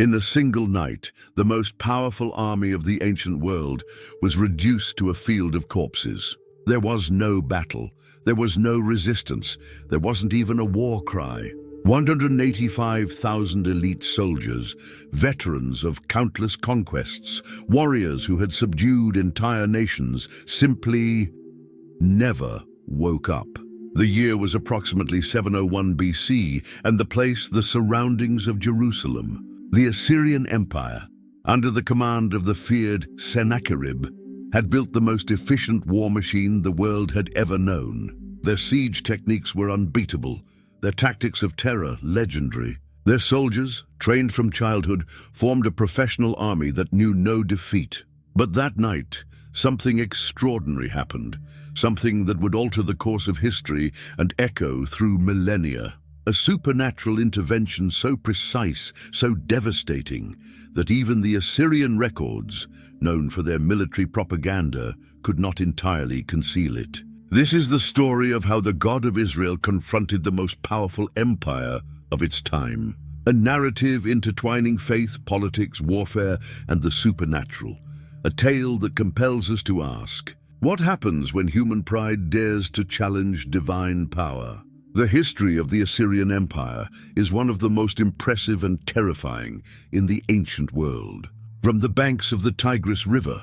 In a single night, the most powerful army of the ancient world was reduced to a field of corpses. There was no battle. There was no resistance. There wasn't even a war cry. 185,000 elite soldiers, veterans of countless conquests, warriors who had subdued entire nations, simply never woke up. The year was approximately 701 BC, and the place the surroundings of Jerusalem. The Assyrian Empire, under the command of the feared Sennacherib, had built the most efficient war machine the world had ever known. Their siege techniques were unbeatable, their tactics of terror legendary. Their soldiers, trained from childhood, formed a professional army that knew no defeat. But that night, something extraordinary happened, something that would alter the course of history and echo through millennia. A supernatural intervention so precise, so devastating, that even the Assyrian records, known for their military propaganda, could not entirely conceal it. This is the story of how the God of Israel confronted the most powerful empire of its time. A narrative intertwining faith, politics, warfare, and the supernatural. A tale that compels us to ask, what happens when human pride dares to challenge divine power? The history of the Assyrian Empire is one of the most impressive and terrifying in the ancient world. From the banks of the Tigris River,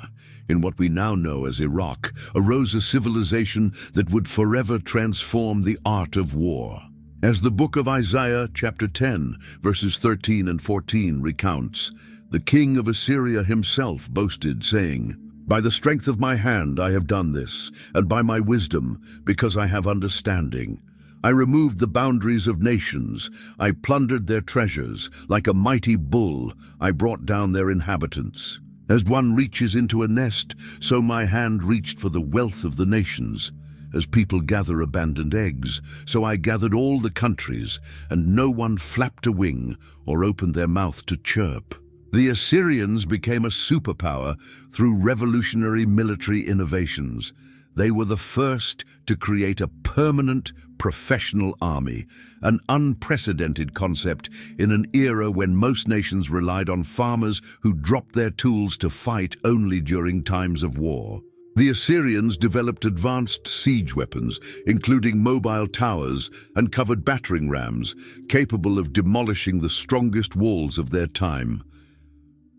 in what we now know as Iraq, arose a civilization that would forever transform the art of war. As the book of Isaiah, chapter 10, verses 13 and 14 recounts, the king of Assyria himself boasted, saying, "By the strength of my hand I have done this, and by my wisdom, because I have understanding. I removed the boundaries of nations. I plundered their treasures. Like a mighty bull, I brought down their inhabitants. As one reaches into a nest, so my hand reached for the wealth of the nations. As people gather abandoned eggs, so I gathered all the countries, and no one flapped a wing or opened their mouth to chirp." The Assyrians became a superpower through revolutionary military innovations. They were the first to create a permanent, professional army, an unprecedented concept in an era when most nations relied on farmers who dropped their tools to fight only during times of war. The Assyrians developed advanced siege weapons, including mobile towers and covered battering rams, capable of demolishing the strongest walls of their time.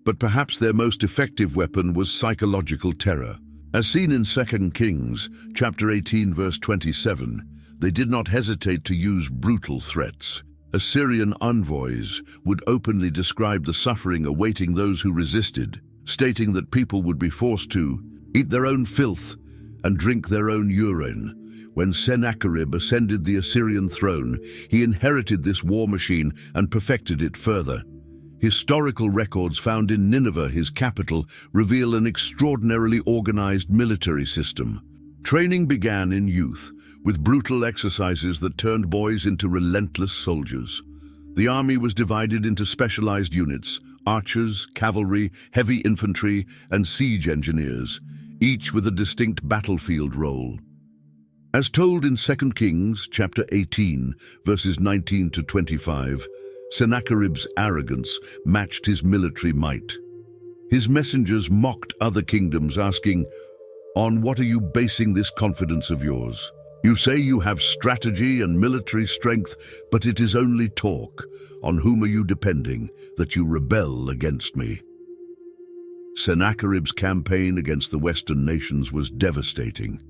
But perhaps their most effective weapon was psychological terror. As seen in 2 Kings, chapter 18, verse 27, they did not hesitate to use brutal threats. Assyrian envoys would openly describe the suffering awaiting those who resisted, stating that people would be forced to eat their own filth and drink their own urine. When Sennacherib ascended the Assyrian throne, he inherited this war machine and perfected it further. Historical records found in Nineveh, his capital, reveal an extraordinarily organized military system. Training began in youth, with brutal exercises that turned boys into relentless soldiers. The army was divided into specialized units: archers, cavalry, heavy infantry, and siege engineers, each with a distinct battlefield role. As told in 2 Kings, chapter 18, verses 19 to 25, Sennacherib's arrogance matched his military might. His messengers mocked other kingdoms, asking, "On what are you basing this confidence of yours? You say you have strategy and military strength, but it is only talk. On whom are you depending, that you rebel against me?" Sennacherib's campaign against the Western nations was devastating.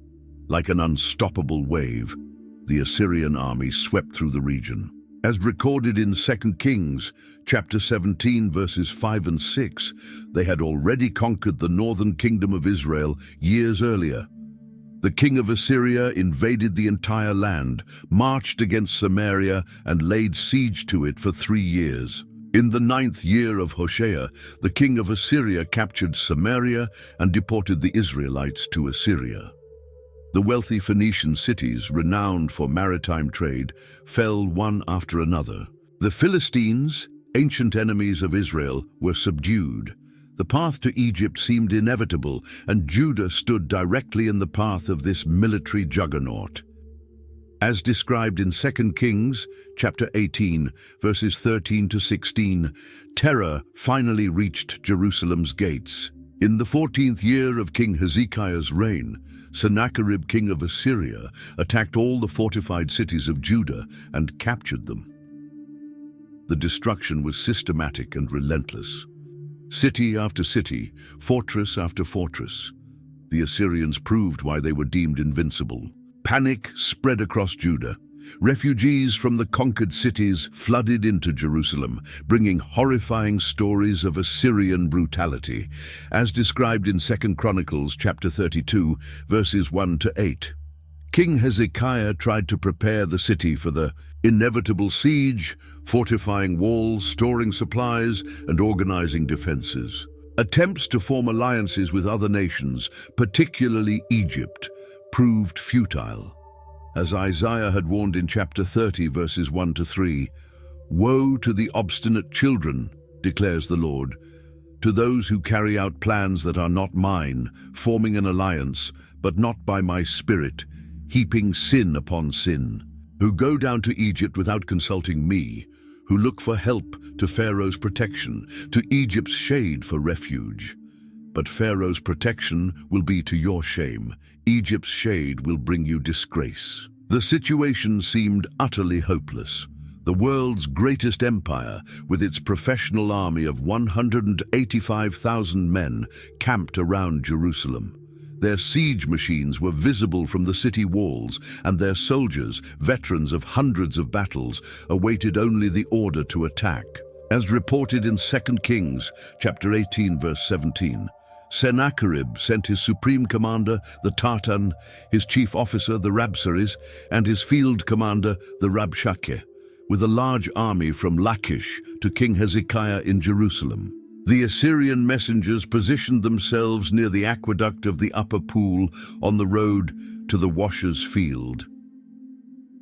Like an unstoppable wave, the Assyrian army swept through the region. As recorded in 2 Kings, chapter 17, verses 5 and 6, they had already conquered the northern kingdom of Israel years earlier. The king of Assyria invaded the entire land, marched against Samaria, and laid siege to it for 3 years. In the 9th year of Hoshea, the king of Assyria captured Samaria and deported the Israelites to Assyria. The wealthy Phoenician cities, renowned for maritime trade, fell one after another. The Philistines, ancient enemies of Israel, were subdued. The path to Egypt seemed inevitable, and Judah stood directly in the path of this military juggernaut. As described in 2 Kings, chapter 18, verses 13 to 16, terror finally reached Jerusalem's gates. In the 14th year of King Hezekiah's reign, Sennacherib, king of Assyria, attacked all the fortified cities of Judah and captured them. The destruction was systematic and relentless. City after city, fortress after fortress, the Assyrians proved why they were deemed invincible. Panic spread across Judah. Refugees from the conquered cities flooded into Jerusalem, bringing horrifying stories of Assyrian brutality, as described in 2 Chronicles chapter 32, verses 1 to 8. King Hezekiah tried to prepare the city for the inevitable siege, fortifying walls, storing supplies, and organizing defenses. Attempts to form alliances with other nations, particularly Egypt, proved futile. As Isaiah had warned in chapter 30, verses 1 to 3, "Woe to the obstinate children, declares the Lord, to those who carry out plans that are not mine, forming an alliance, but not by my spirit, heaping sin upon sin, who go down to Egypt without consulting me, who look for help to Pharaoh's protection, to Egypt's shade for refuge. But Pharaoh's protection will be to your shame. Egypt's shade will bring you disgrace." The situation seemed utterly hopeless. The world's greatest empire, with its professional army of 185,000 men, camped around Jerusalem. Their siege machines were visible from the city walls, and their soldiers, veterans of hundreds of battles, awaited only the order to attack. As reported in 2 Kings, chapter 18, verse 17, Sennacherib sent his supreme commander, the Tartan, his chief officer, the Rabsaris, and his field commander, the Rabshakeh, with a large army from Lachish to King Hezekiah in Jerusalem. The Assyrian messengers positioned themselves near the aqueduct of the upper pool on the road to the washer's field.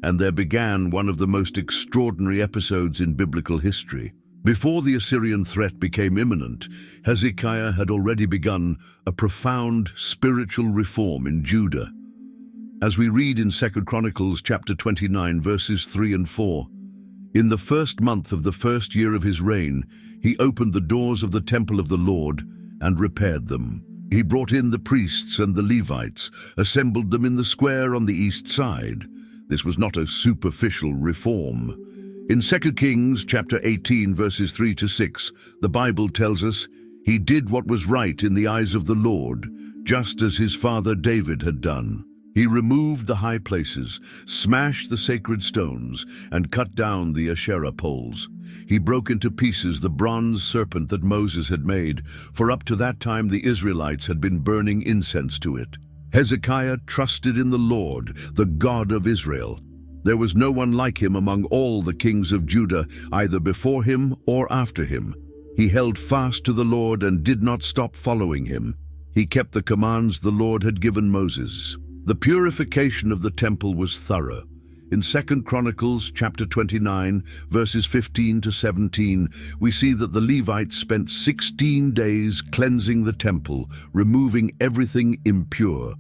And there began one of the most extraordinary episodes in biblical history. Before the Assyrian threat became imminent, Hezekiah had already begun a profound spiritual reform in Judah. As we read in 2 Chronicles chapter 29, verses 3 and 4, "In the first month of the first year of his reign, he opened the doors of the temple of the Lord and repaired them. He brought in the priests and the Levites, assembled them in the square on the east side." This was not a superficial reform. In 2 Kings chapter 18, verses 3 to 6, the Bible tells us, "He did what was right in the eyes of the Lord, just as his father David had done. He removed the high places, smashed the sacred stones, and cut down the Asherah poles. He broke into pieces the bronze serpent that Moses had made, for up to that time the Israelites had been burning incense to it. Hezekiah trusted in the Lord, the God of Israel. There was no one like him among all the kings of Judah, either before him or after him. He held fast to the Lord and did not stop following him. He kept the commands the Lord had given Moses." The purification of the temple was thorough. In 2 Chronicles chapter 29, verses 15 to 17, we see that the Levites spent 16 days cleansing the temple, removing everything impure.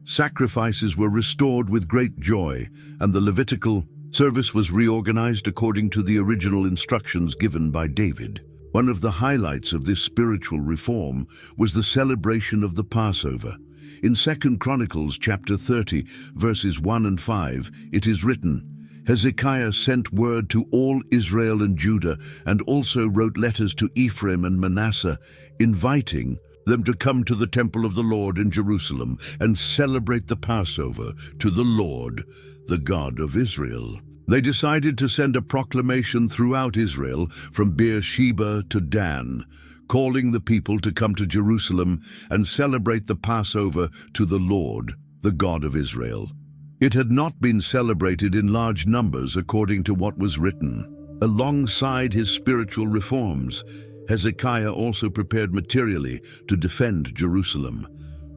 Sacrifices were restored with great joy, and the Levitical service was reorganized according to the original instructions given by David. One of the highlights of this spiritual reform was the celebration of the Passover. In 2 Chronicles chapter 30, verses 1 and 5, it is written, "Hezekiah sent word to all Israel and Judah, and also wrote letters to Ephraim and Manasseh, inviting them to come to the temple of the Lord in Jerusalem and celebrate the Passover to the Lord, the God of Israel." They decided to send a proclamation throughout Israel from Beersheba to Dan, calling the people to come to Jerusalem and celebrate the Passover to the Lord, the God of Israel. It had not been celebrated in large numbers according to what was written. Alongside his spiritual reforms, Hezekiah also prepared materially to defend Jerusalem.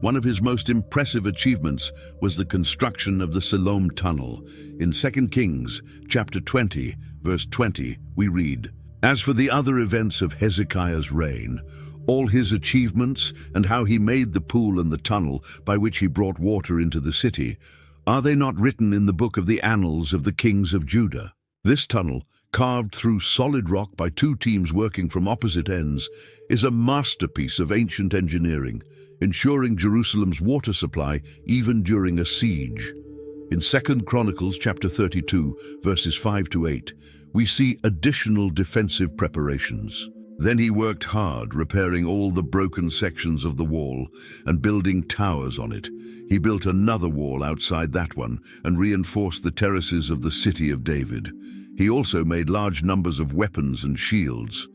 One of his most impressive achievements was the construction of the Siloam Tunnel. In 2 Kings chapter 20, verse 20, we read, "As for the other events of Hezekiah's reign, all his achievements and how he made the pool and the tunnel by which he brought water into the city, Are they not written in the book of the annals of the kings of Judah? This tunnel, carved through solid rock by two teams working from opposite ends, is a masterpiece of ancient engineering, ensuring Jerusalem's water supply even during a siege. In 2 Chronicles chapter 32, verses 5 to 8, we see additional defensive preparations. Then he worked hard, repairing all the broken sections of the wall and building towers on it. He built another wall outside that one and reinforced the terraces of the city of David. He also made large numbers of weapons and shields.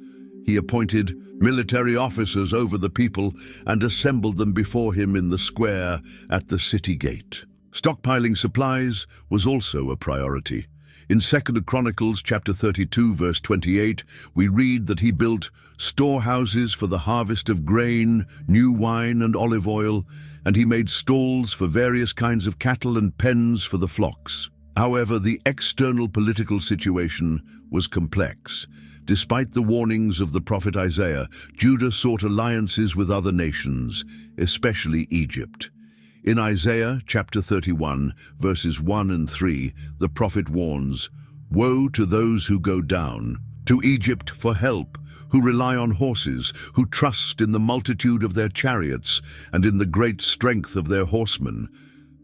He appointed military officers over the people and assembled them before him in the square at the city gate. Stockpiling supplies was also a priority. In 2 Chronicles chapter 32, verse 28, we read that he built storehouses for the harvest of grain, new wine and olive oil, and he made stalls for various kinds of cattle and pens for the flocks. However, the external political situation was complex. Despite the warnings of the prophet Isaiah, Judah sought alliances with other nations, especially Egypt. In Isaiah chapter 31, verses 1 and 3, the prophet warns, "Woe to those who go down to Egypt for help, who rely on horses, who trust in the multitude of their chariots and in the great strength of their horsemen,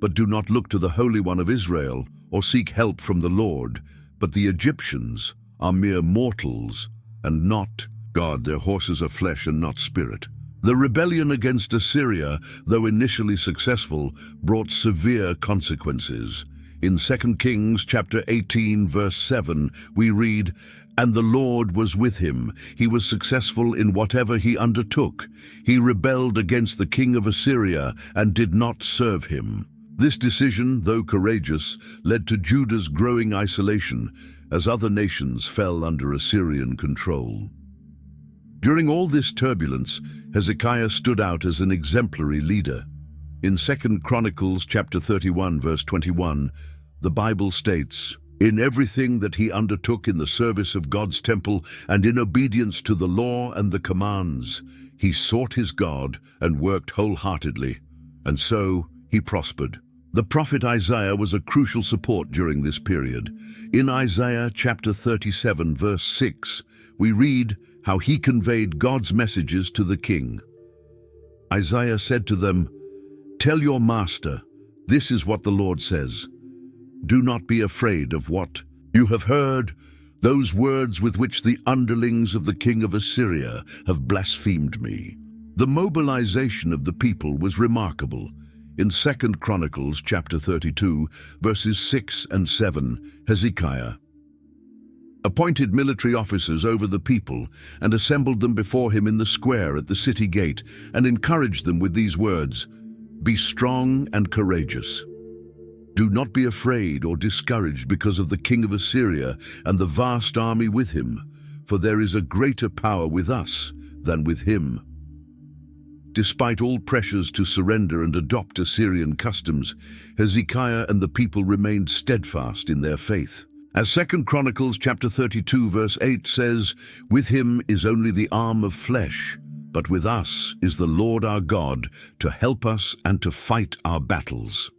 but do not look to the Holy One of Israel or seek help from the Lord. But the Egyptians are mere mortals and not God. Their horses are flesh and not spirit." The rebellion against Assyria, though initially successful, brought severe consequences. In 2 Kings chapter 18, verse 7, we read, "And the Lord was with him. He was successful in whatever he undertook. He rebelled against the king of Assyria and did not serve him." This decision, though courageous, led to Judah's growing isolation as other nations fell under Assyrian control. During all this turbulence, Hezekiah stood out as an exemplary leader. In 2 Chronicles chapter 31, verse 21, the Bible states, "In everything that he undertook in the service of God's temple and in obedience to the law and the commands, he sought his God and worked wholeheartedly, and so he prospered." The prophet Isaiah was a crucial support during this period. In Isaiah chapter 37, verse 6, we read how he conveyed God's messages to the king. Isaiah said to them, "Tell your master, this is what the Lord says. Do not be afraid of what you have heard, those words with which the underlings of the king of Assyria have blasphemed me." The mobilization of the people was remarkable. In 2 Chronicles chapter 32, verses 6 and 7, Hezekiah appointed military officers over the people and assembled them before him in the square at the city gate and encouraged them with these words, "Be strong and courageous. Do not be afraid or discouraged because of the king of Assyria and the vast army with him, for there is a greater power with us than with him." Despite all pressures to surrender and adopt Assyrian customs, Hezekiah and the people remained steadfast in their faith. As 2 Chronicles chapter 32 verse 8 says, "With him is only the arm of flesh, but with us is the Lord our God to help us and to fight our battles."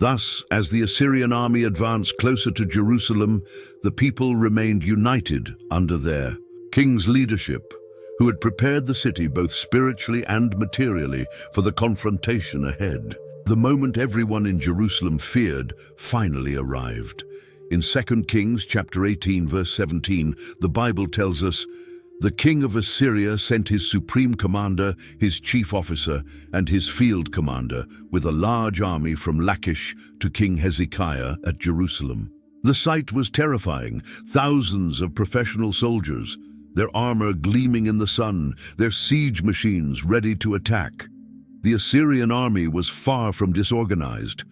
Thus, as the Assyrian army advanced closer to Jerusalem, the people remained united under their king's leadership, who had prepared the city both spiritually and materially for the confrontation ahead. The moment everyone in Jerusalem feared finally arrived. In 2 Kings chapter 18, verse 17, the Bible tells us, "The king of Assyria sent his supreme commander, his chief officer, and his field commander with a large army from Lachish to King Hezekiah at Jerusalem." The sight was terrifying. Thousands of professional soldiers, their armor gleaming in the sun, their siege machines ready to attack. The Assyrian army was far from disorganized.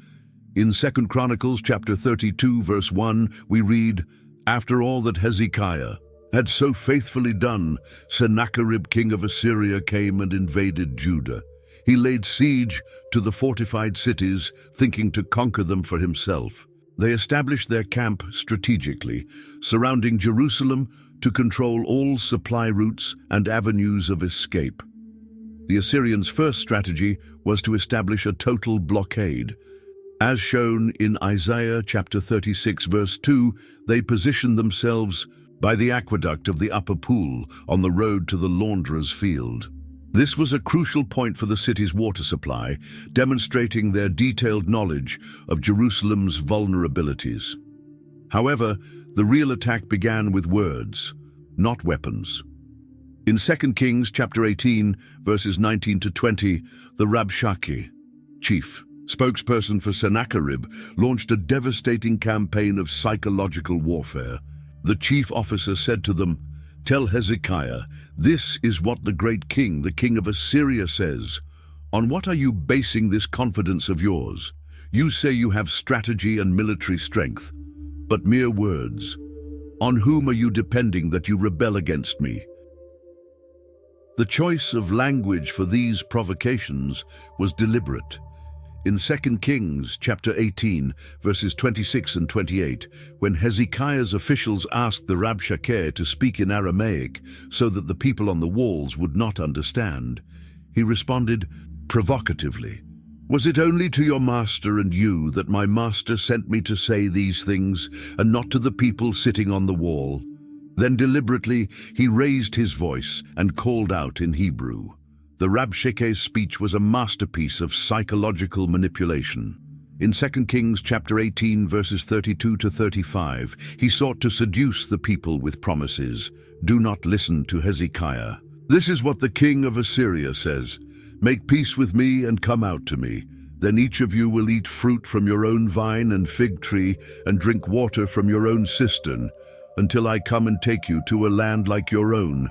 In 2 Chronicles chapter 32, verse 1, we read, "After all that Hezekiah had so faithfully done, Sennacherib king of Assyria came and invaded Judah. He laid siege to the fortified cities, thinking to conquer them for himself. They established their camp strategically, surrounding Jerusalem to control all supply routes and avenues of escape. The Assyrians' first strategy was to establish a total blockade. As shown in Isaiah chapter 36 verse 2, they positioned themselves by the aqueduct of the upper pool on the road to the launderer's field. This was a crucial point for the city's water supply, demonstrating their detailed knowledge of Jerusalem's vulnerabilities. However, the real attack began with words, not weapons. In 2 Kings chapter 18, verses 19 to 20, the Rabshakeh, chief spokesperson for Sennacherib, launched a devastating campaign of psychological warfare. The chief officer said to them, "Tell Hezekiah, this is what the great king, the king of Assyria, says. On what are you basing this confidence of yours? You say you have strategy and military strength, but mere words. On whom are you depending that you rebel against me?" The choice of language for these provocations was deliberate. In 2 Kings chapter 18, verses 26 and 28, when Hezekiah's officials asked the Rabshakeh to speak in Aramaic so that the people on the walls would not understand, he responded provocatively, "Was it only to your master and you that my master sent me to say these things, and not to the people sitting on the wall?" Then deliberately he raised his voice and called out in Hebrew. The Rabshakeh's speech was a masterpiece of psychological manipulation. In 2 Kings chapter 18, verses 32 to 35, he sought to seduce the people with promises. "Do not listen to Hezekiah. This is what the king of Assyria says. Make peace with me and come out to me. Then each of you will eat fruit from your own vine and fig tree and drink water from your own cistern, until I come and take you to a land like your own,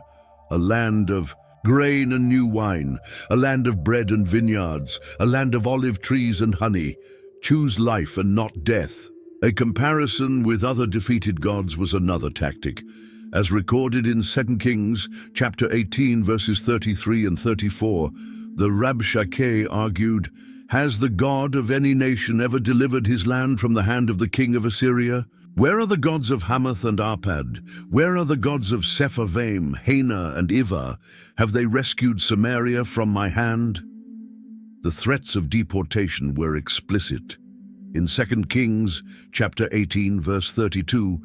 a land of grain and new wine, a land of bread and vineyards, a land of olive trees and honey. Choose life and not death." A comparison with other defeated gods was another tactic. As recorded in 2 Kings chapter 18, verses 33 and 34, the Rabshakeh argued, "Has the God of any nation ever delivered his land from the hand of the king of Assyria? Where are the gods of Hamath and Arpad? Where are the gods of Sepharvaim, Hena, and Ivah? Have they rescued Samaria from my hand?" The threats of deportation were explicit. In 2 Kings chapter 18, verse 32,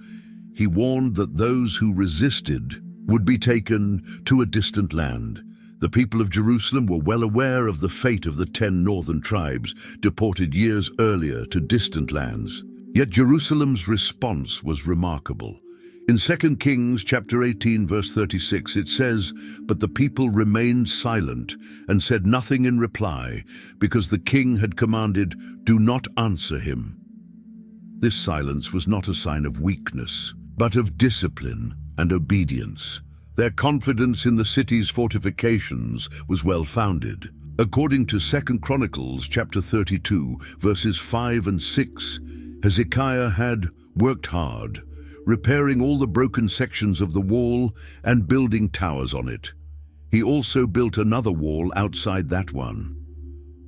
he warned that those who resisted would be taken to a distant land. The people of Jerusalem were well aware of the fate of the 10 northern tribes, deported years earlier to distant lands. Yet Jerusalem's response was remarkable. In 2 Kings chapter 18, verse 36, it says, "But the people remained silent and said nothing in reply, because the king had commanded, 'Do not answer him.'" This silence was not a sign of weakness, but of discipline and obedience. Their confidence in the city's fortifications was well-founded. According to 2 Chronicles chapter 32, verses 5 and 6, Hezekiah had worked hard, repairing all the broken sections of the wall and building towers on it. He also built another wall outside that one.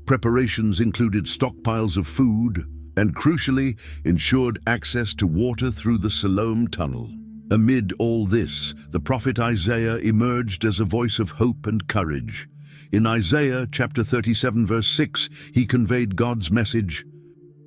Preparations included stockpiles of food and, crucially, ensured access to water through the Siloam tunnel. Amid all this, the prophet Isaiah emerged as a voice of hope and courage. In Isaiah chapter 37, verse 6, he conveyed God's message,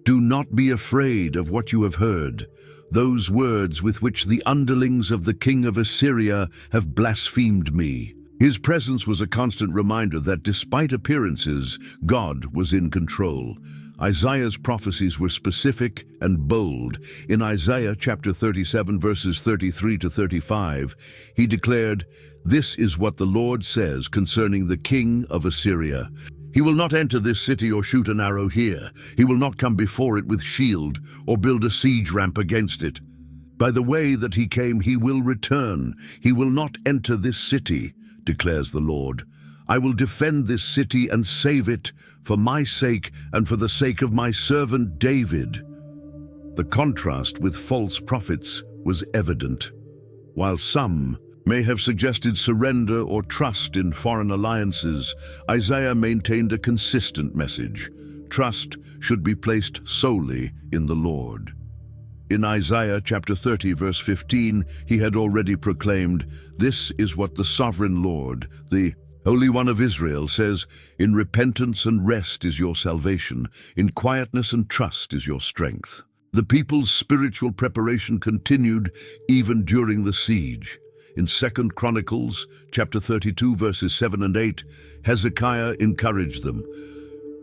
"Do not be afraid of what you have heard, those words with which the underlings of the king of Assyria have blasphemed me." His presence was a constant reminder that despite appearances, God was in control. Isaiah's prophecies were specific and bold. In Isaiah chapter 37, verses 33 to 35, he declared, "This is what the Lord says concerning the king of Assyria. He will not enter this city or shoot an arrow here. He will not come before it with shield or build a siege ramp against it. By the way that he came, he will return. He will not enter this city, declares the Lord. I will defend this city and save it for my sake and for the sake of my servant David." The contrast with false prophets was evident. While some may have suggested surrender or trust in foreign alliances, Isaiah maintained a consistent message. Trust should be placed solely in the Lord. In Isaiah chapter 30, verse 15, he had already proclaimed, "This is what the sovereign Lord, the Holy One of Israel says, "In repentance and rest is your salvation, in quietness and trust is your strength." The people's spiritual preparation continued even during the siege. In 2 Chronicles, chapter 32, verses 7 and 8, Hezekiah encouraged them,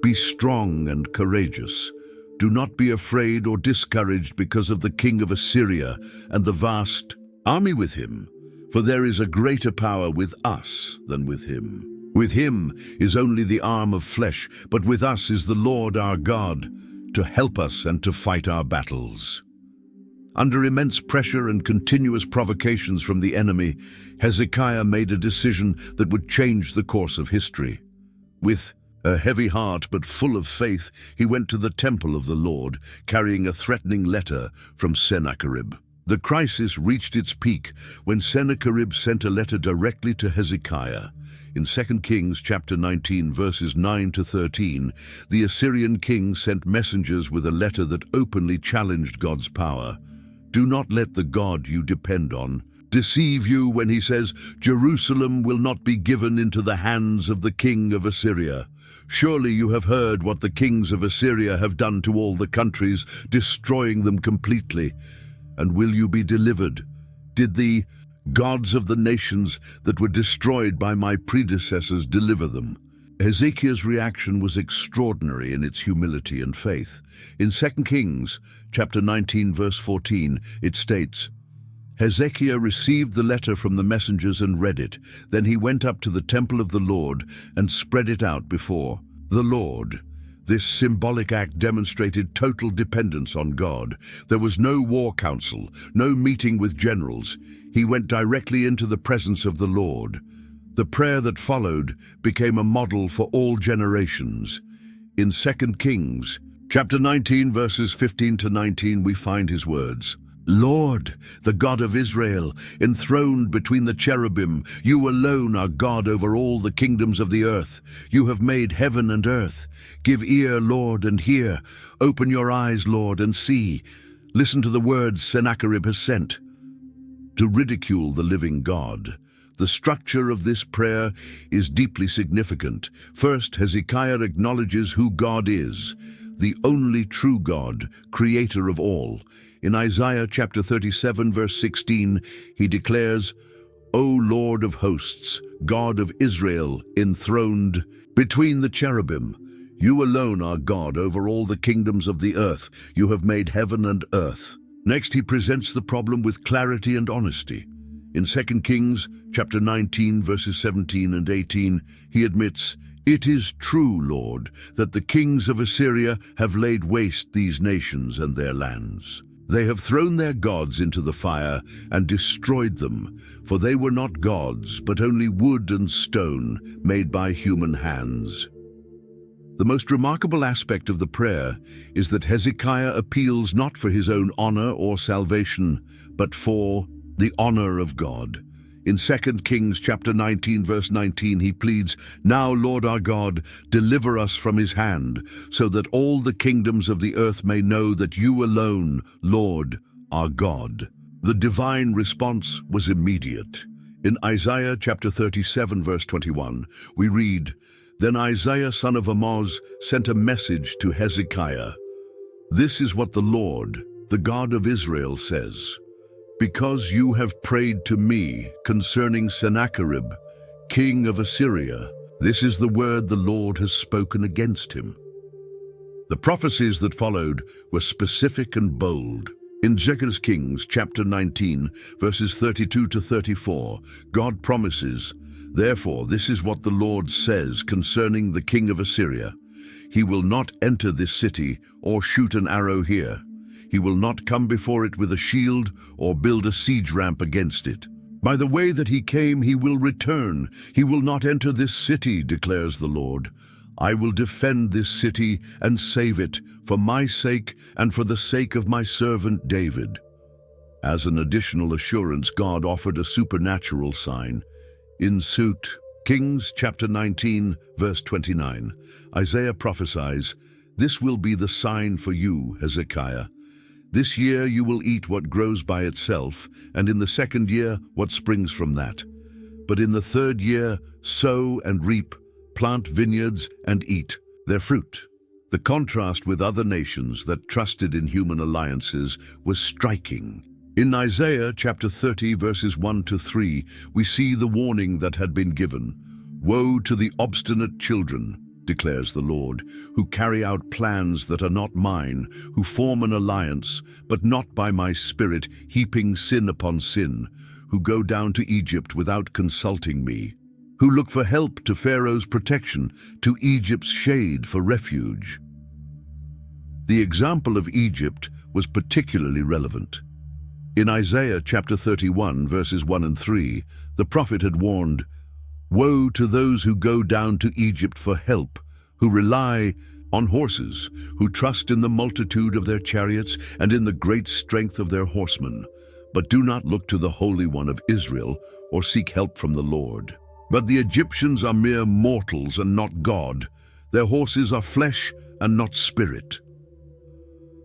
"Be strong and courageous. Do not be afraid or discouraged because of the king of Assyria and the vast army with him, for there is a greater power with us than with him. With him is only the arm of flesh, but with us is the Lord our God, to help us and to fight our battles." Under immense pressure and continuous provocations from the enemy, Hezekiah made a decision that would change the course of history. With a heavy heart but full of faith, he went to the temple of the Lord, carrying a threatening letter from Sennacherib. The crisis reached its peak when Sennacherib sent a letter directly to Hezekiah. In 2 Kings chapter 19, verses 9 to 13, the Assyrian king sent messengers with a letter that openly challenged God's power. "Do not let the God you depend on deceive you when he says, 'Jerusalem will not be given into the hands of the king of Assyria.' Surely you have heard what the kings of Assyria have done to all the countries, destroying them completely. And will you be delivered? Did the gods of the nations that were destroyed by my predecessors deliver them?" Hezekiah's reaction was extraordinary in its humility and faith. In 2 Kings chapter 19, verse 14, it states, "Hezekiah received the letter from the messengers and read it. Then he went up to the temple of the Lord and spread it out before the Lord." This symbolic act demonstrated total dependence on God. There was no war council, no meeting with generals. He went directly into the presence of the Lord. The prayer that followed became a model for all generations. In 2 Kings chapter 19, verses 15 to 19, we find his words, "Lord, the God of Israel, enthroned between the cherubim, you alone are God over all the kingdoms of the earth. You have made heaven and earth. Give ear, Lord, and hear. Open your eyes, Lord, and see. Listen to the words Sennacherib has sent to ridicule the living God." The structure of this prayer is deeply significant. First, Hezekiah acknowledges who God is, the only true God, creator of all. In Isaiah chapter 37, verse 16, he declares, "O Lord of hosts, God of Israel, enthroned between the cherubim, you alone are God over all the kingdoms of the earth. You have made heaven and earth." Next, he presents the problem with clarity and honesty. In 2 Kings chapter 19, verses 17 and 18, he admits, "It is true, Lord, that the kings of Assyria have laid waste these nations and their lands. They have thrown their gods into the fire and destroyed them, for they were not gods, but only wood and stone made by human hands." The most remarkable aspect of the prayer is that Hezekiah appeals not for his own honor or salvation, but for the honor of God. In 2 Kings chapter 19, verse 19, he pleads, "Now, Lord our God, deliver us from his hand, so that all the kingdoms of the earth may know that you alone, Lord, are God." The divine response was immediate. In Isaiah chapter 37, verse 21, we read, "Then Isaiah son of Amoz sent a message to Hezekiah. This is what the Lord, the God of Israel, says. Because you have prayed to me concerning Sennacherib, king of Assyria, this is the word the Lord has spoken against him." The prophecies that followed were specific and bold. In 2 Kings chapter 19, verses 32 to 34, God promises, "Therefore this is what the Lord says concerning the king of Assyria. He will not enter this city or shoot an arrow here. He will not come before it with a shield or build a siege ramp against it. By the way that he came, he will return. He will not enter this city, declares the Lord. I will defend this city and save it for my sake and for the sake of my servant David." As an additional assurance, God offered a supernatural sign. In 2 Kings chapter 19, verse 29, Isaiah prophesies, "This will be the sign for you, Hezekiah. This year you will eat what grows by itself, and in the second year what springs from that. but in the third year sow and reap, plant vineyards and eat their fruit." The contrast with other nations that trusted in human alliances was striking. In Isaiah chapter 30 verses 1 to 3, we see the warning that had been given. "Woe to the obstinate children, declares the Lord, who carry out plans that are not mine, who form an alliance, but not by my spirit, heaping sin upon sin, who go down to Egypt without consulting me, who look for help to Pharaoh's protection, to Egypt's shade for refuge." The example of Egypt was particularly relevant. In Isaiah chapter 31 verses 1 and 3, the prophet had warned, "Woe to those who go down to Egypt for help, who rely on horses, who trust in the multitude of their chariots and in the great strength of their horsemen, but do not look to the Holy One of Israel or seek help from the Lord. But the Egyptians are mere mortals and not God. Their horses are flesh and not spirit."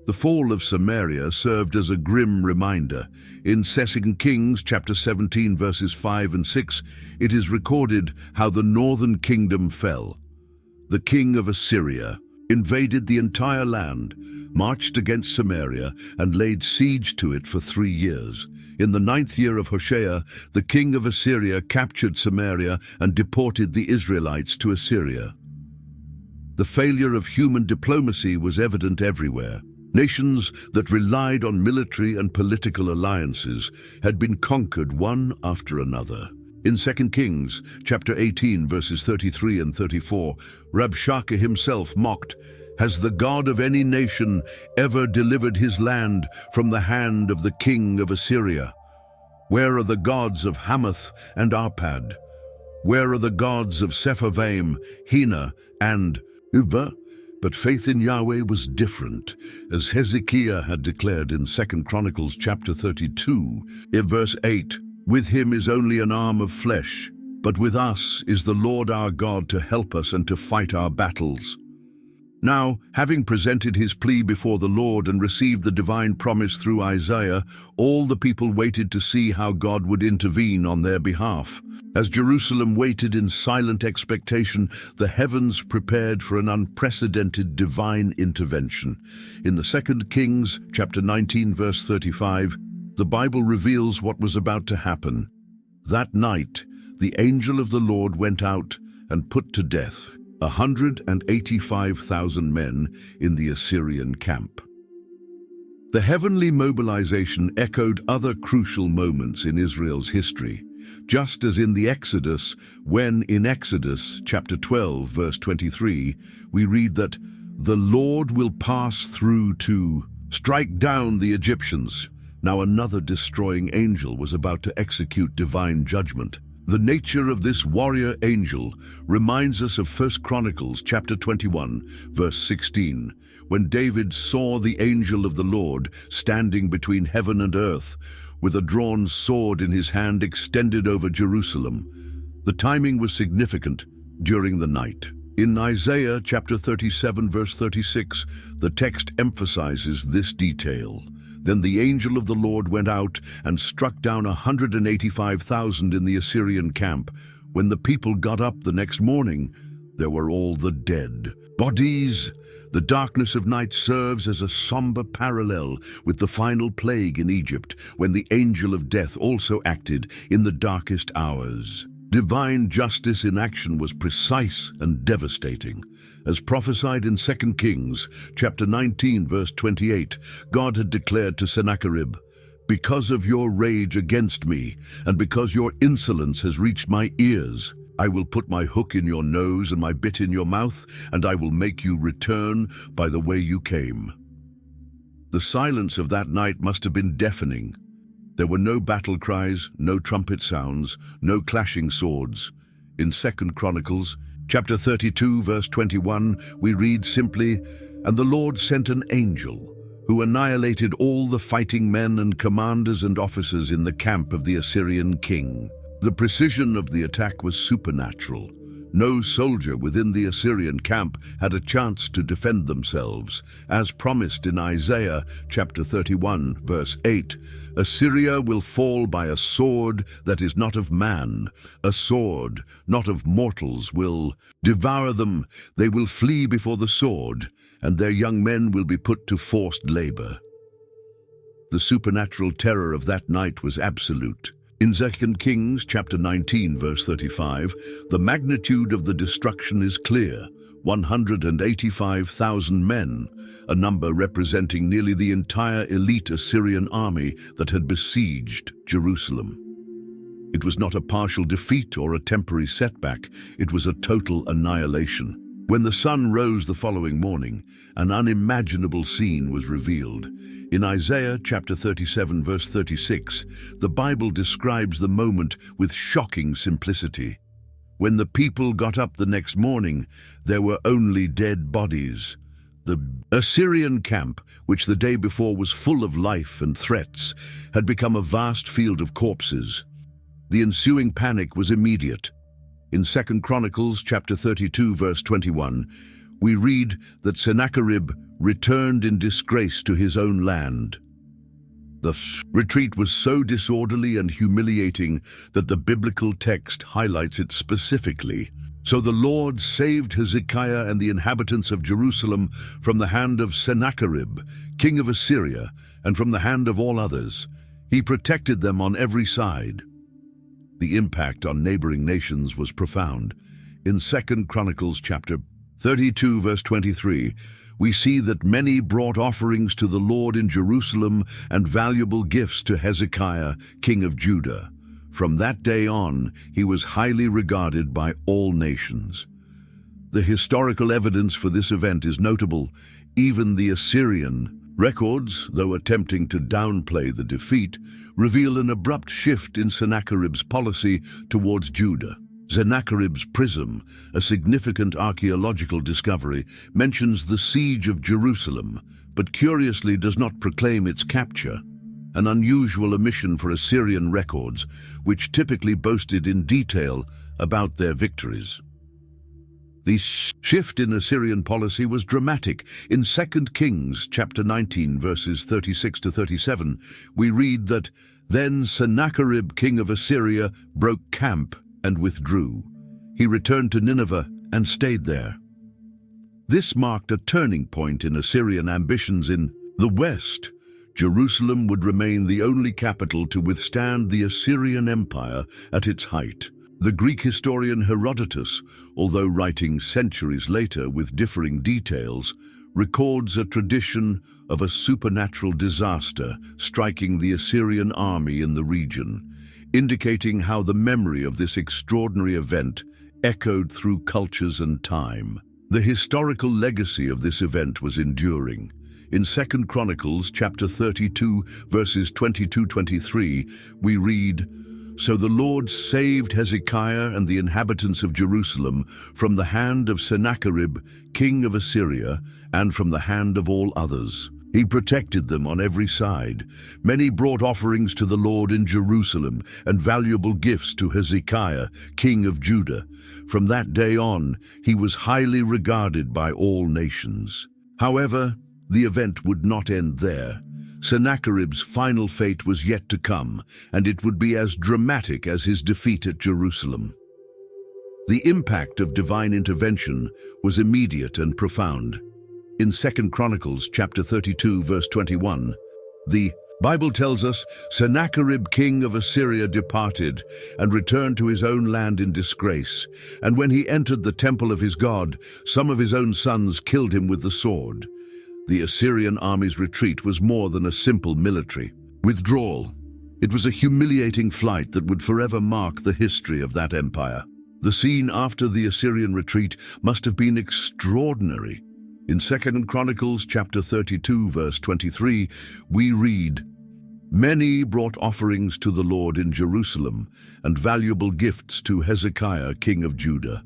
The fall of Samaria served as a grim reminder. In 2 Kings chapter 17 verses 5 and 6, it is recorded how the northern kingdom fell. The king of Assyria invaded the entire land, marched against Samaria, and laid siege to it for 3 years. In the 9th year of Hoshea, the king of Assyria captured Samaria and deported the Israelites to Assyria. The failure of human diplomacy was evident everywhere. Nations that relied on military and political alliances had been conquered one after another. In 2 Kings chapter 18 verses 33 and 34, Rabshakeh himself mocked, "Has the God of any nation ever delivered his land from the hand of the king of Assyria? Where are the gods of Hamath and Arpad? Where are the gods of Sepharvaim, Hena, and Uvah?" But faith in Yahweh was different, as Hezekiah had declared in 2 Chronicles chapter 32, in verse 8, "With him is only an arm of flesh, but with us is the Lord our God to help us and to fight our battles." Now, having presented his plea before the Lord and received the divine promise through Isaiah, all the people waited to see how God would intervene on their behalf. As Jerusalem waited in silent expectation, the heavens prepared for an unprecedented divine intervention. In the 2 Kings chapter 19 verse 35, the Bible reveals what was about to happen. "That night, the angel of the Lord went out and put to death 185,000 men in the Assyrian camp." The heavenly mobilization echoed other crucial moments in Israel's history, just as in the Exodus, when in Exodus chapter 12 verse 23, we read that the Lord will pass through to strike down the Egyptians. Now another destroying angel was about to execute divine judgment. The nature of this warrior angel reminds us of 1 Chronicles chapter 21, verse 16, when David saw the angel of the Lord standing between heaven and earth, with a drawn sword in his hand extended over Jerusalem. The timing was significant during the night. In Isaiah chapter 37, verse 36, the text emphasizes this detail. "Then the angel of the Lord went out and struck down 185,000 in the Assyrian camp. When the people got up the next morning, there were all the dead bodies." The darkness of night serves as a somber parallel with the final plague in Egypt, when the angel of death also acted in the darkest hours. Divine justice in action was precise and devastating. As prophesied in 2 Kings chapter 19 verse 28, God had declared to Sennacherib, "Because of your rage against me, and because your insolence has reached my ears, I will put my hook in your nose and my bit in your mouth, and I will make you return by the way you came." The silence of that night must have been deafening. There were no battle cries, no trumpet sounds, no clashing swords. In 2 Chronicles chapter 32 verse 21, we read simply, "And the Lord sent an angel who annihilated all the fighting men and commanders and officers in the camp of the Assyrian king." The precision of the attack was supernatural. No soldier within the Assyrian camp had a chance to defend themselves. As promised in Isaiah chapter 31, verse 8, Assyria will fall by a sword that is not of man. A sword not of mortals will devour them. They will flee before the sword, and their young men will be put to forced labor. The supernatural terror of that night was absolute. In 2 Kings chapter 19, verse 35, the magnitude of the destruction is clear: 185,000 men, a number representing nearly the entire elite Assyrian army that had besieged Jerusalem. It was not a partial defeat or a temporary setback, it was a total annihilation. When the sun rose the following morning, an unimaginable scene was revealed. In Isaiah chapter 37, verse 36, the Bible describes the moment with shocking simplicity. When the people got up the next morning, there were only dead bodies. The Assyrian camp, which the day before was full of life and threats, had become a vast field of corpses. The ensuing panic was immediate. In 2 Chronicles chapter 32, verse 21, we read that Sennacherib returned in disgrace to his own land. The retreat was so disorderly and humiliating that the biblical text highlights it specifically. So the Lord saved Hezekiah and the inhabitants of Jerusalem from the hand of Sennacherib, king of Assyria, and from the hand of all others. He protected them on every side. The impact on neighboring nations was profound. In 2 Chronicles chapter 32, verse 23, we see that many brought offerings to the Lord in Jerusalem and valuable gifts to Hezekiah, king of Judah. From that day on, he was highly regarded by all nations. The historical evidence for this event is notable. Even the Assyrian records, though attempting to downplay the defeat, reveal an abrupt shift in Sennacherib's policy towards Judah. Sennacherib's prism, a significant archaeological discovery, mentions the siege of Jerusalem, but curiously does not proclaim its capture, an unusual omission for Assyrian records, which typically boasted in detail about their victories. The shift in Assyrian policy was dramatic. In 2 Kings chapter 19, verses 36 to 37, we read that, "Then Sennacherib, king of Assyria, broke camp and withdrew. He returned to Nineveh and stayed there." This marked a turning point in Assyrian ambitions in the west. Jerusalem would remain the only capital to withstand the Assyrian Empire at its height. The Greek historian Herodotus, although writing centuries later with differing details, records a tradition of a supernatural disaster striking the Assyrian army in the region, indicating how the memory of this extraordinary event echoed through cultures and time. The historical legacy of this event was enduring. In 2 Chronicles chapter 32, verses 22-23, we read, "So the Lord saved Hezekiah and the inhabitants of Jerusalem from the hand of Sennacherib, king of Assyria, and from the hand of all others. He protected them on every side. Many brought offerings to the Lord in Jerusalem and valuable gifts to Hezekiah, king of Judah. From that day on, he was highly regarded by all nations." However, the event would not end there. Sennacherib's final fate was yet to come, and it would be as dramatic as his defeat at Jerusalem. The impact of divine intervention was immediate and profound. In 2 Chronicles chapter 32, verse 21, the Bible tells us, "Sennacherib, king of Assyria, departed and returned to his own land in disgrace. And when he entered the temple of his God, some of his own sons killed him with the sword." The Assyrian army's retreat was more than a simple military withdrawal. It was a humiliating flight that would forever mark the history of that empire. The scene after the Assyrian retreat must have been extraordinary. In 2 Chronicles chapter 32, verse 23, we read, "Many brought offerings to the Lord in Jerusalem and valuable gifts to Hezekiah, king of Judah.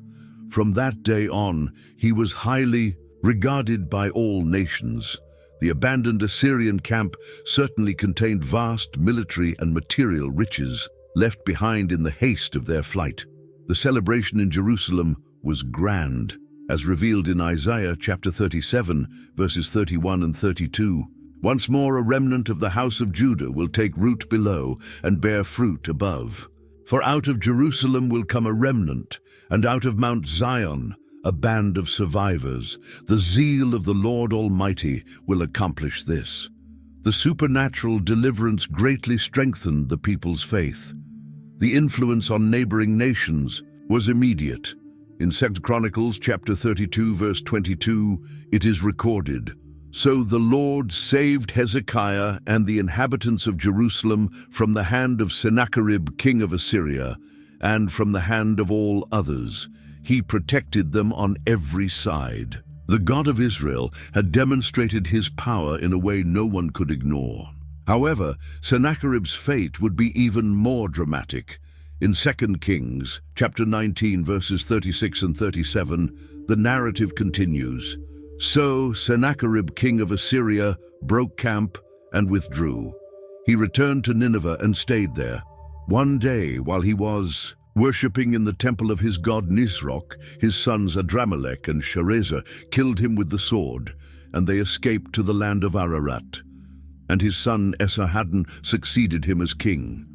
From that day on, he was highly regarded by all nations." The abandoned Assyrian camp certainly contained vast military and material riches left behind in the haste of their flight. The celebration in Jerusalem was grand, as revealed in Isaiah chapter 37, verses 31 and 32. Once more a remnant of the house of Judah will take root below and bear fruit above. For out of Jerusalem will come a remnant, and out of Mount Zion a band of survivors. The zeal of the Lord Almighty will accomplish this. The supernatural deliverance greatly strengthened the people's faith. The influence on neighboring nations was immediate. In 2 Chronicles chapter 32, verse 22, it is recorded, "So the Lord saved Hezekiah and the inhabitants of Jerusalem from the hand of Sennacherib, king of Assyria, and from the hand of all others. He protected them on every side." The God of Israel had demonstrated his power in a way no one could ignore. However, Sennacherib's fate would be even more dramatic. In 2 Kings, chapter 19, verses 36 and 37, the narrative continues. "So Sennacherib, king of Assyria, broke camp and withdrew. He returned to Nineveh and stayed there. One day, while he was worshipping in the temple of his god Nisroch, his sons Adramelech and Sharezer killed him with the sword, and they escaped to the land of Ararat. And his son Esarhaddon succeeded him as king.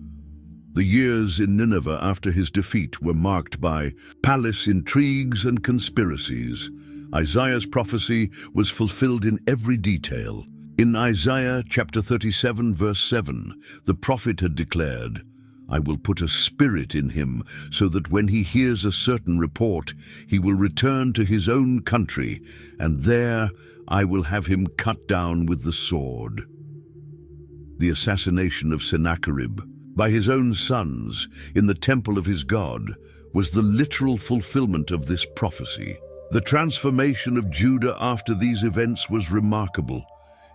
The years in Nineveh after his defeat were marked by palace intrigues and conspiracies. Isaiah's prophecy was fulfilled in every detail. In Isaiah chapter 37, verse 7, the prophet had declared, "I will put a spirit in him, so that when he hears a certain report, he will return to his own country, and there I will have him cut down with the sword." The assassination of Sennacherib by his own sons in the temple of his god was the literal fulfillment of this prophecy. The transformation of Judah after these events was remarkable.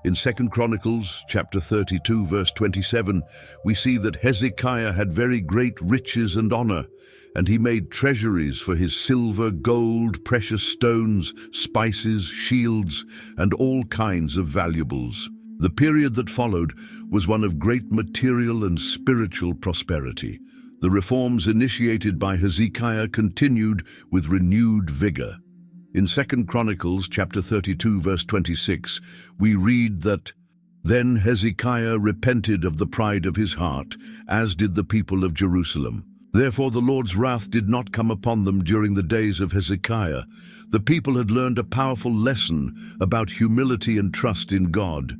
In 2 Chronicles chapter 32, verse 27, we see that Hezekiah had very great riches and honor, and he made treasuries for his silver, gold, precious stones, spices, shields, and all kinds of valuables. The period that followed was one of great material and spiritual prosperity. The reforms initiated by Hezekiah continued with renewed vigor. In 2 Chronicles chapter 32, verse 26, we read that, "Then Hezekiah repented of the pride of his heart, as did the people of Jerusalem. Therefore the Lord's wrath did not come upon them during the days of Hezekiah. The people had learned a powerful lesson about humility and trust in God.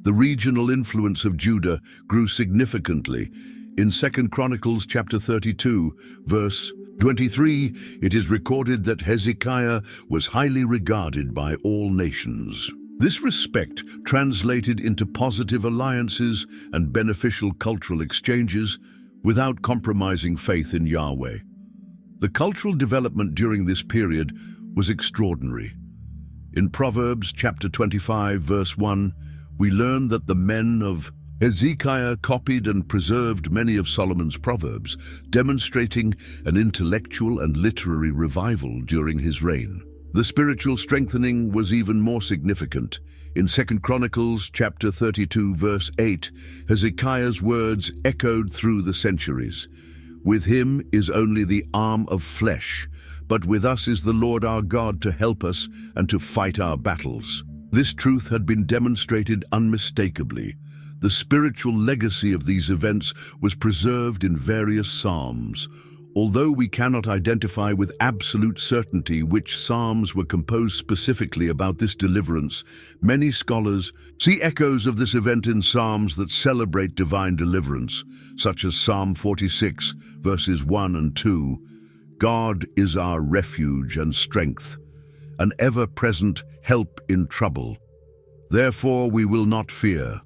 The regional influence of Judah grew significantly. In 2 Chronicles chapter 32, verse 23, it is recorded that Hezekiah was highly regarded by all nations. This respect translated into positive alliances and beneficial cultural exchanges without compromising faith in Yahweh. The cultural development during this period was extraordinary. In Proverbs chapter 25, verse 1, we learn that the men of Hezekiah copied and preserved many of Solomon's proverbs, demonstrating an intellectual and literary revival during his reign. The spiritual strengthening was even more significant. In 2 Chronicles chapter 32, verse 8, Hezekiah's words echoed through the centuries. "With him is only the arm of flesh, but with us is the Lord our God to help us and to fight our battles." This truth had been demonstrated unmistakably. The spiritual legacy of these events was preserved in various psalms. Although we cannot identify with absolute certainty which psalms were composed specifically about this deliverance, many scholars see echoes of this event in psalms that celebrate divine deliverance, such as Psalm 46, verses 1 and 2. "God is our refuge and strength, an ever-present help in trouble. Therefore we will not fear,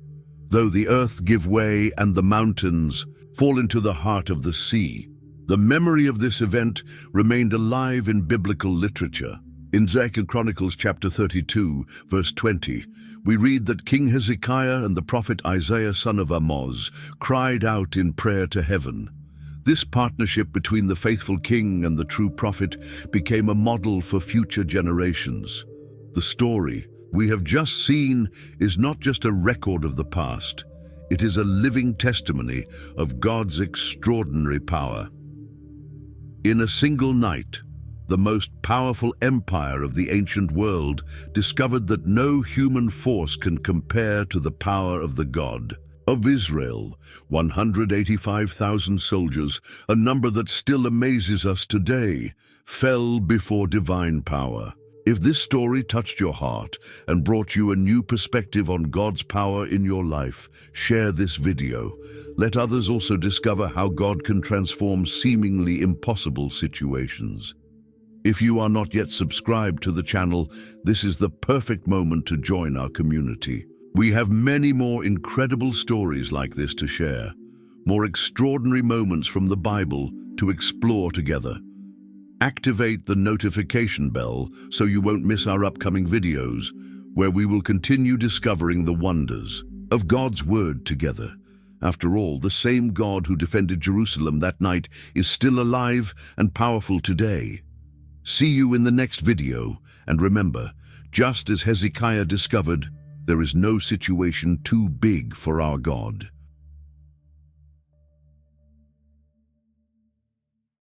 though the earth give way and the mountains fall into the heart of the sea." The memory of this event remained alive in biblical literature. In 2 Chronicles chapter 32, verse 20, we read that King Hezekiah and the prophet Isaiah son of Amoz cried out in prayer to heaven. This partnership between the faithful king and the true prophet became a model for future generations. The story we have just seen is not just a record of the past. It is a living testimony of God's extraordinary power. In a single night, the most powerful empire of the ancient world, discovered that no human force can compare to the power of the God of Israel. 185,000 soldiers, a number that still amazes us today, fell before divine power. If this story touched your heart and brought you a new perspective on God's power in your life, share this video. Let others also discover how God can transform seemingly impossible situations. If you are not yet subscribed to the channel, this is the perfect moment to join our community. We have many more incredible stories like this to share, more extraordinary moments from the Bible to explore together. Activate the notification bell so you won't miss our upcoming videos, where we will continue discovering the wonders of God's Word together. After all, the same God who defended Jerusalem that night is still alive and powerful today. See you in the next video, and remember, just as Hezekiah discovered, there is no situation too big for our God.